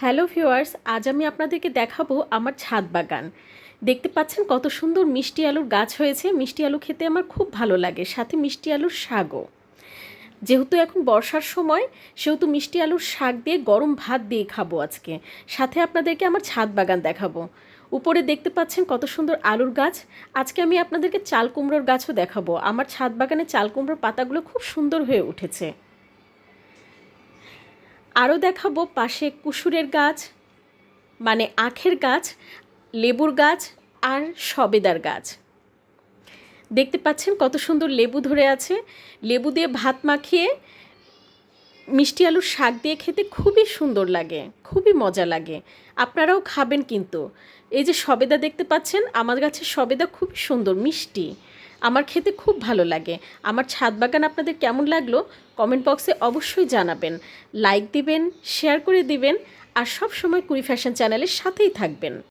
Hello viewers, আজ আমি আপনাদেরকে দেখাবো আমার ছাদ বাগান। দেখতে পাচ্ছেন কত সুন্দর মিষ্টি আলুর গাছ হয়েছে। মিষ্টি আলু খেতে আমার খুব ভালো লাগে, সাথে মিষ্টি আলুর শাকও। যেহেতু এখন বর্ষার সময়, সেহেতু মিষ্টি আলুর শাক দিয়ে গরম ভাত দিয়ে খাবো আজকে। সাথে আপনাদেরকে আমার ছাদ বাগান দেখাবো। উপরে দেখতে পাচ্ছেন কত সুন্দর আলুর গাছ। আজকে আমি আপনাদেরকে চাল কুমড়োর গাছও দেখাবো। আমার ছাদ বাগানে চাল কুমড়োর পাতাগুলো খুব সুন্দর হয়ে উঠেছে। আরও দেখাবো পাশে কুসুরের গাছ, মানে আখের গাছ, লেবুর গাছ আর সবেদার গাছ। দেখতে পাচ্ছেন কত সুন্দর লেবু ধরে আছে। লেবু দিয়ে ভাত মাখিয়ে মিষ্টি আলুর শাক দিয়ে খেতে খুবই সুন্দর লাগে, খুবই মজা লাগে। আপনারাও খাবেন কিন্তু। এই যে সবেদা দেখতে পাচ্ছেন, আমার গাছের সবেদা খুবই সুন্দর মিষ্টি, আমার খেতে খুব ভালো লাগে। আমার ছাদ বাগান আপনাদের কেমন লাগলো কমেন্ট বক্সে অবশ্যই জানাবেন। লাইক দিবেন, শেয়ার করে দিবেন আর সব সময় কুড়ি ফ্যাশন চ্যানেলের সাথেই থাকবেন।